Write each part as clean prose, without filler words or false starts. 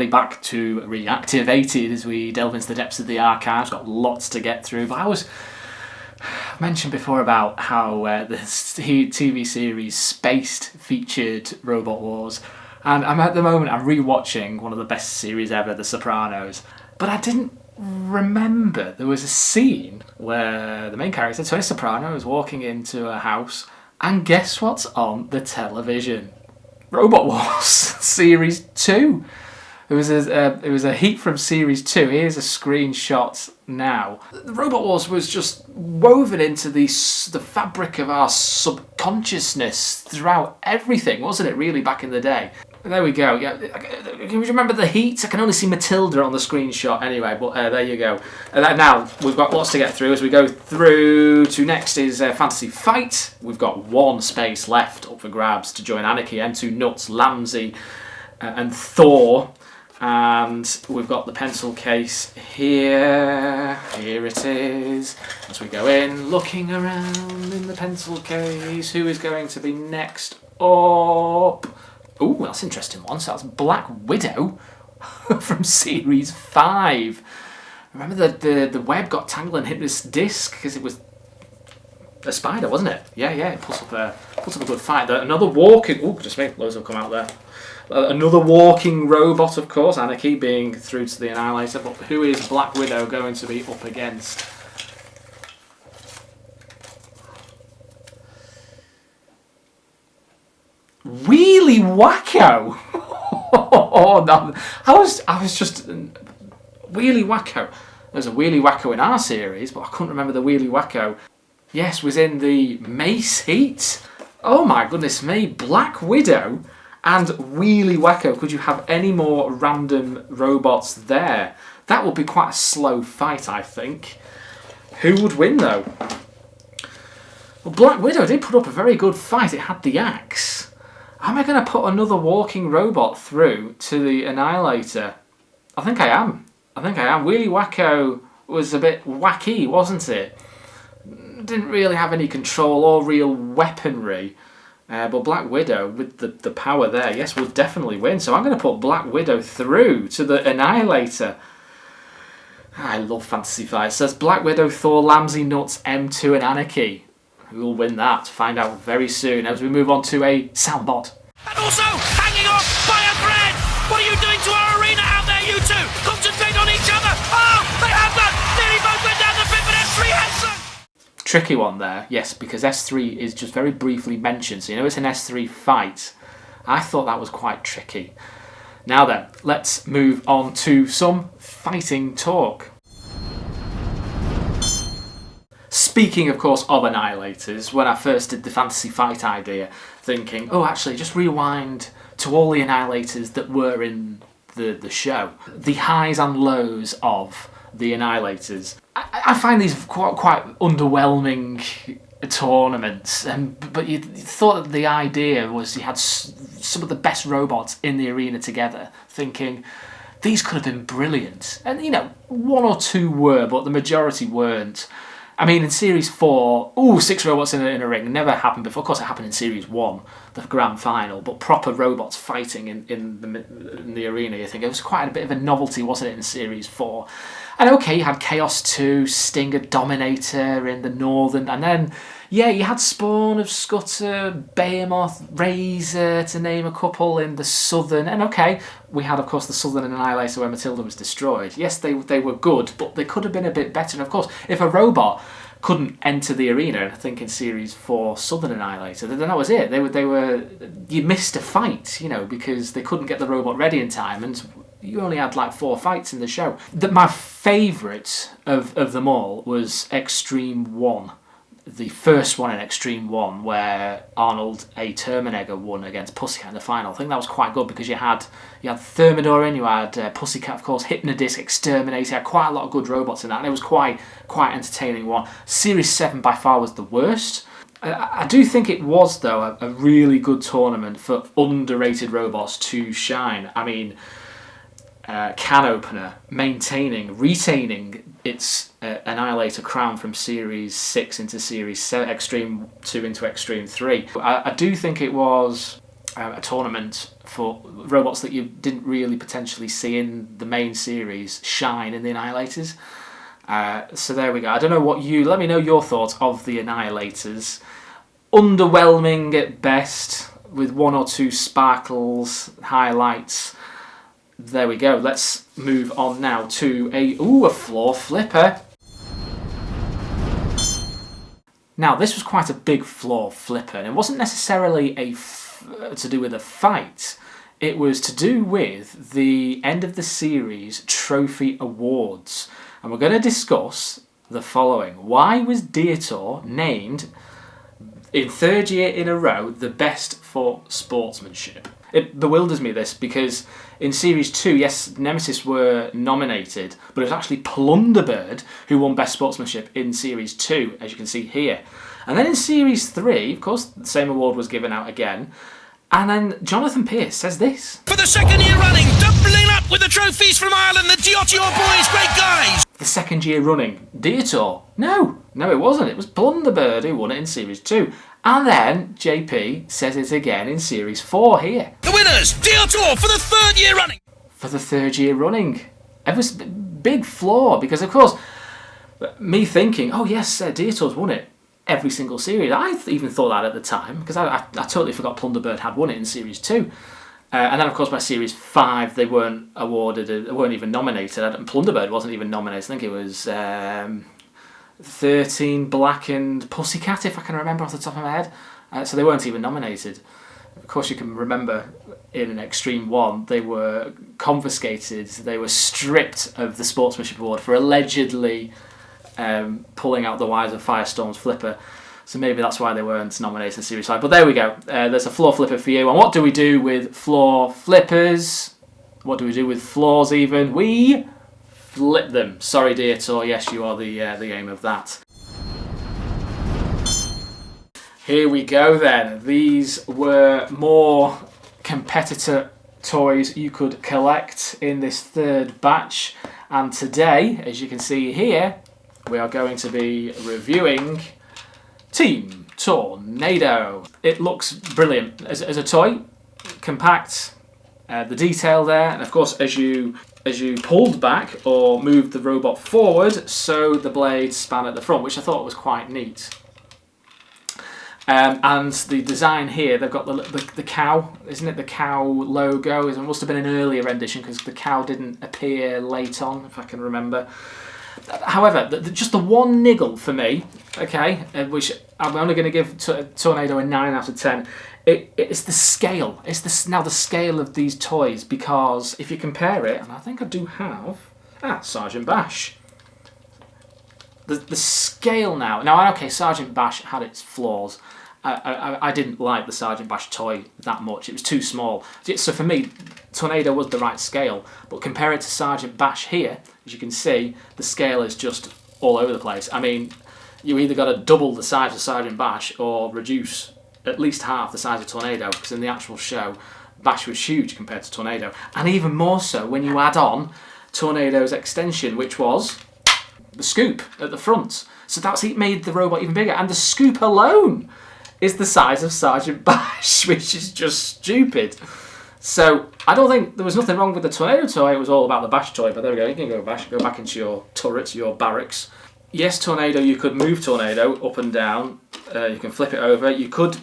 way back to Reactivated as we delve into the depths of the archives. Got lots to get through, but I mentioned before about how the TV series Spaced featured Robot Wars, and at the moment I'm rewatching one of the best series ever, The Sopranos, but I didn't remember there was a scene where the main character, Tony Soprano, is walking into a house, and guess what's on the television? Robot Wars Series 2. It was a heat from Series 2. Here's a screenshot now. The Robot Wars was just woven into the fabric of our subconsciousness throughout everything, wasn't it, really, back in the day? There we go. Yeah, can you remember the heat? I can only see Matilda on the screenshot anyway, but there you go. Now, we've got lots to get through as we go through to next is Fantasy Fight. We've got one space left up for grabs to join Anarchy, M2 Nuts, Lamsey, and Thor. And we've got the pencil case here. Here it is. As we go in, looking around in the pencil case, who is going to be next up? Oh, that's an interesting one. So that's Black Widow from Series 5. Remember the web got tangled and hit this disc because it was a spider, wasn't it? Yeah, it puts up a good fight. Another walking... Oh, just me. Loads have come out there. Another walking robot, of course. Anarchy being through to the Annihilator. But who is Black Widow going to be up against? Wheelie Wacko! Oh no! I was just Wheelie Wacko. There's a Wheelie Wacko in our series, but I couldn't remember the Wheelie Wacko. Yes, was in the Mace Heat. Oh my goodness me! Black Widow and Wheelie Wacko. Could you have any more random robots there? That would be quite a slow fight, I think. Who would win though? Well, Black Widow did put up a very good fight. It had the axe. Am I going to put another walking robot through to the Annihilator? I think I am. Wheelie Wacko was a bit wacky, wasn't it? Didn't really have any control or real weaponry. But Black Widow, with the power there, yes, would definitely win. So I'm going to put Black Widow through to the Annihilator. I love fantasy fights. It says Black Widow, Thor, Lamsey, Nuts, M2 and Anarchy. Who will win that? Find out very soon as we move on to a soundbot. And also hanging on by a thread! What are you doing to our arena out there, you two? Concentrate on each other! Oh, they have that! Nearly both went down the pit, but S3 has some! Tricky one there, yes, because S3 is just very briefly mentioned, so you know it's an S3 fight. I thought that was quite tricky. Now then, let's move on to some fighting talk. Speaking, of course, of Annihilators, when I first did the Fantasy Fight idea, thinking, oh, actually, just rewind to all the Annihilators that were in the show. The highs and lows of the Annihilators. I find these quite underwhelming tournaments, but you thought that the idea was you had some of the best robots in the arena together, thinking, these could have been brilliant. And, you know, one or two were, but the majority weren't. I mean, in Series 4, 6 robots in a ring never happened before. Of course, it happened in Series 1, the grand final, but proper robots fighting in the arena, you think. It was quite a bit of a novelty, wasn't it, in Series 4? And okay, you had Chaos 2, Stinger, Dominator in the Northern, and then, yeah, you had Spawn of Scudder, Behemoth, Razor, to name a couple, in the Southern. And okay, we had, of course, the Southern Annihilator where Matilda was destroyed. Yes, they were good, but they could have been a bit better. And of course, if a robot couldn't enter the arena, I think in Series 4 Southern Annihilator, then that was it. You missed a fight, you know, because they couldn't get the robot ready in time, and you only had like 4 fights in the show. My favourite of them all was Extreme 1. The first one in Extreme 1 where Arnold A. Terminator won against Pussycat in the final. I think that was quite good because you had Thermidor in, you had Pussycat, of course, Hypnodisc, Exterminator, you had quite a lot of good robots in that, and it was quite entertaining one. Series 7 by far was the worst. I do think it was, though, a really good tournament for underrated robots to shine. I mean, Can Opener retaining its Annihilator crown from Series 6 into Series 7, Extreme 2 into Extreme 3. I do think it was a tournament for robots that you didn't really potentially see in the main series shine in the Annihilators. So there we go. I don't know what let me know your thoughts of the Annihilators. Underwhelming at best, with one or two sparkles, highlights. There we go. Let's move on now to a floor flipper. Now, this was quite a big floor flipper, and it wasn't necessarily to do with a fight. It was to do with the end of the series trophy awards. And we're going to discuss the following. Why was Dietor named, in third year in a row, the best for sportsmanship? It bewilders me, this, because in Series 2, yes, Nemesis were nominated, but it was actually Plunderbird who won Best Sportsmanship in Series 2, as you can see here. And then in Series 3, of course, the same award was given out again. And then Jonathan Pearce says this. For the second year running, doubling up with the trophies from Ireland, the Dietor boys, great guys! The second year running, Dietor? No, it wasn't. It was Plunderbird who won it in Series 2. And then JP says it again in Series 4 here. The winners, Dietor for the third year running. For the third year running. It was a big flaw because, of course, me thinking, oh yes, Dietor's won it every single series. I even thought that at the time because I totally forgot Plunderbird had won it in Series 2. And then, of course, by Series 5, they weren't awarded, they weren't even nominated. And Plunderbird wasn't even nominated. I think it was 13 Blackened Pussycat, if I can remember off the top of my head. So they weren't even nominated. Of course, you can remember in an Extreme 1, they were confiscated, they were stripped of the Sportsmanship Award for allegedly pulling out the wires of Firestorm's flipper. So maybe that's why they weren't nominated in Series 5. But there we go. There's a floor flipper for you. And what do we do with floor flippers? What do we do with floors even? We flip them. Sorry, Dietor. Yes, you are the aim of that. Here we go then. These were more competitor toys you could collect in this third batch. And today, as you can see here, we are going to be reviewing Team Tornado. It looks brilliant as a toy, compact, the detail there, and of course as you pulled back or moved the robot forward, so the blades span at the front, which I thought was quite neat. And the design here, they've got the cow, isn't it? The cow logo. It must have been an earlier rendition because the cow didn't appear late on, if I can remember. However, just the one niggle for me, okay, which I'm only going to give Tornado a 9 out of 10, it's the scale. It's now the scale of these toys, because if you compare it, and I think I do have, Sergeant Bash. The scale now, okay, Sergeant Bash had its flaws. I didn't like the Sergeant Bash toy that much. It was too small. So for me, Tornado was the right scale. But compare it to Sergeant Bash here, as you can see, the scale is just all over the place. I mean, you either got to double the size of Sergeant Bash or reduce at least half the size of Tornado, because in the actual show, Bash was huge compared to Tornado. And even more so when you add on Tornado's extension, which was the scoop at the front. So that's made the robot even bigger. And the scoop alone is the size of Sergeant Bash, which is just stupid. So I don't think there was nothing wrong with the Tornado toy. It was all about the Bash toy. But there we go. You can go Bash. Go back into your turrets, your barracks. Yes, Tornado. You could move Tornado up and down. You can flip it over. You could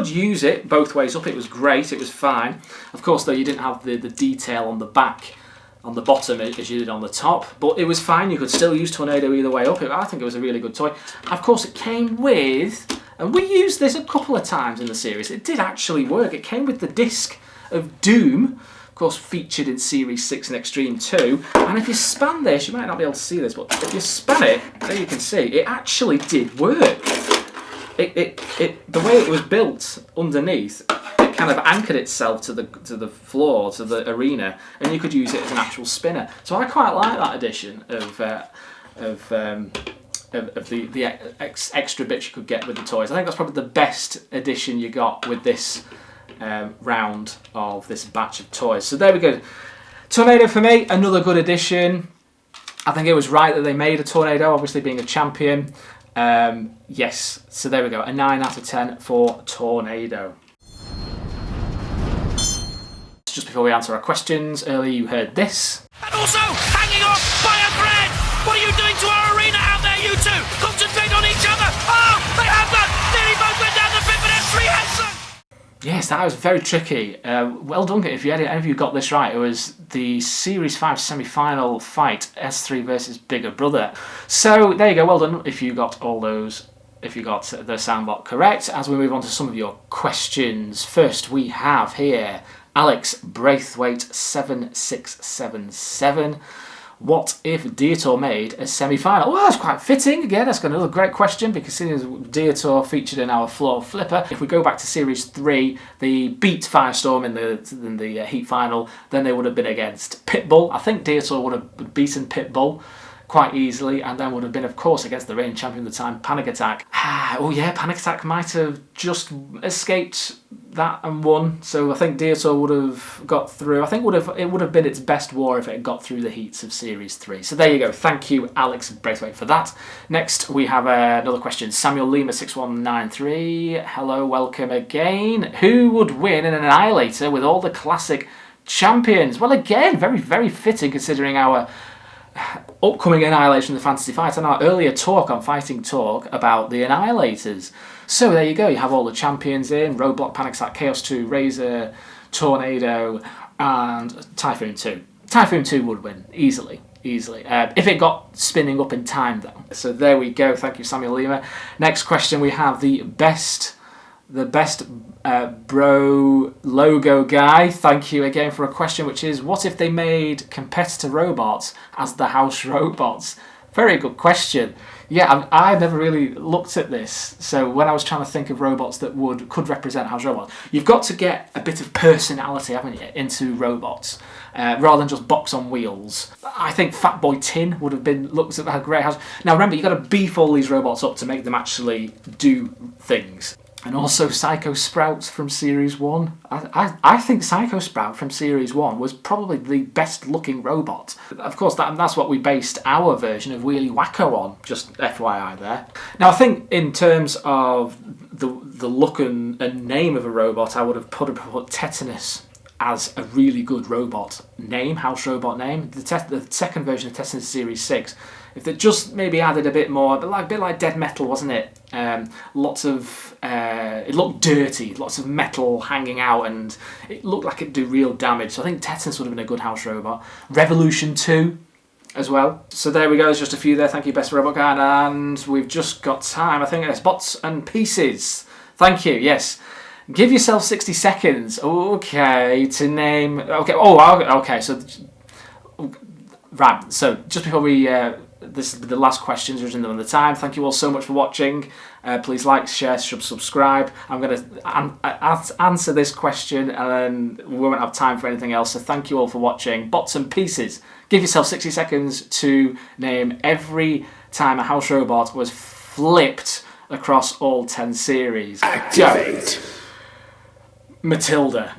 use it both ways up. It was great. It was fine. Of course, though, you didn't have the detail on the back, on the bottom as you did on the top, but it was fine. You could still use Tornado either way up. I think it was a really good toy. Of course, it came with, and we used this a couple of times in the series, it did actually work. It came with the disc of Doom, of course featured in Series 6 and Extreme 2, and if you span this, you might not be able to see this, but if you span it, there you can see, it actually did work. The way it was built underneath, kind of anchored itself to the floor, to the arena, and you could use it as an actual spinner. So I quite like that addition of the extra bits you could get with the toys. I think that's probably the best addition you got with this round of this batch of toys. So there we go. Tornado for me, another good addition. I think it was right that they made a Tornado, obviously being a champion. Yes, so there we go, a 9 out of 10 for Tornado. just before we answer our questions, earlier you heard this. And also hanging off by a thread. What are you doing to our arena out there, you two? Concentrate on each other. Oh, they have done. Nearly both went down the pit, but S3 Hansen. Yes, that was very tricky. Well done if any of you got this right. It was the Series 5 semi-final fight, S3 versus Bigger Brother. So there you go, well done if you got all those, if you got the soundbot correct. As we move on to some of your questions, first we have here Alex Braithwaite 7677. What if Dietor made a semi-final? Well, that's quite fitting. Again, that's another great question because seeing as Dietor featured in our floor flipper, if we go back to Series 3, they beat Firestorm in the heat final, then they would have been against Pitbull. I think Dietor would have beaten Pitbull quite easily, and then would have been, of course, against the reigning champion at the time, Panic Attack. Oh yeah, Panic Attack might have just escaped that and won. So I think Dietor would have got through. I think it would have been its best war if it had got through the heats of Series 3. So there you go. Thank you, Alex Braithwaite, for that. Next, we have another question. Samuel Lima 6193. Hello, welcome again. Who would win in an Annihilator with all the classic champions? Well, again, very, very fitting considering our upcoming Annihilation of the Fantasy Fight and our earlier talk on Fighting Talk about the Annihilators. So there you go, you have all the champions in: Roadblock, Panic Attack, Chaos 2, Razor, Tornado, and Typhoon 2. Typhoon 2 would win, easily. If it got spinning up in time though. So there we go, thank you Samuel Lima. Next question, we have the best bro logo guy. Thank you again for a question, which is, what if they made competitor robots as the house robots? Very good question. Yeah, I've never really looked at this. So when I was trying to think of robots that could represent house robots, you've got to get a bit of personality, haven't you, into robots, rather than just box on wheels. I think Fatboy Tin would have been looked at a great house. Now remember, you've got to beef all these robots up to make them actually do things. And also Psycho Sprout from Series 1. I think Psycho Sprout from Series 1 was probably the best looking robot. Of course, that's what we based our version of Wheelie Wacko on, just FYI there. Now I think in terms of the look and name of a robot, I would have put Tetanus as a really good robot name, house robot name. The second version of Tetanus Series 6, if they just maybe added a bit more, a bit like Dead Metal, wasn't it? Lots of it looked dirty, lots of metal hanging out, and it looked like it'd do real damage. So I think Tetanus would have been a good house robot. Revolution 2 as well. So there we go, there's just a few there. Thank you, Best Robot Guide, and we've just got time. I think it's Bots and Pieces. Thank you, yes. Give yourself 60 seconds, okay, to name... Okay, so... Right, so just before we... this is the last questions, there's another time. Thank you all so much for watching. Please like, share, subscribe. I'm going to answer this question and then we won't have time for anything else. So thank you all for watching. Bots and Pieces. Give yourself 60 seconds to name every time a house robot was flipped across all 10 series. Activate. Go. Matilda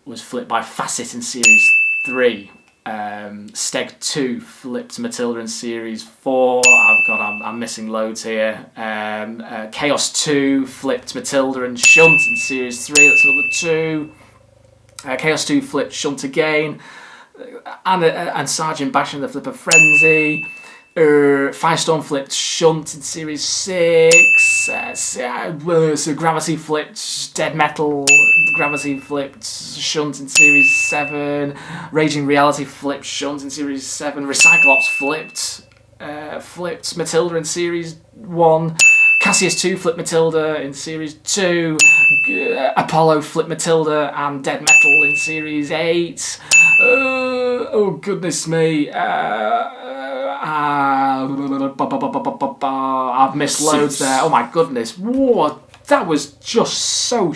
was flipped by Facet in Series 3. Steg 2 flipped Matilda in Series 4. Oh god, I'm missing loads here. Chaos 2 flipped Matilda and Shunt in Series 3. That's another 2. Chaos 2 flipped Shunt again. And Sergeant Bash in the Flipper Frenzy. Firestorm flipped Shunt in Series 6. So Gravity flipped Dead Metal. Gravity flipped Shunt in Series 7. Raging Reality flipped Shunt in Series 7. Recyclops flipped Matilda in Series 1. Cassius 2 flipped Matilda in Series 2. Apollo flipped Matilda and Dead Metal in Series 8. Oh goodness me. I've missed loads there. Oh my goodness. Whoa, that was just so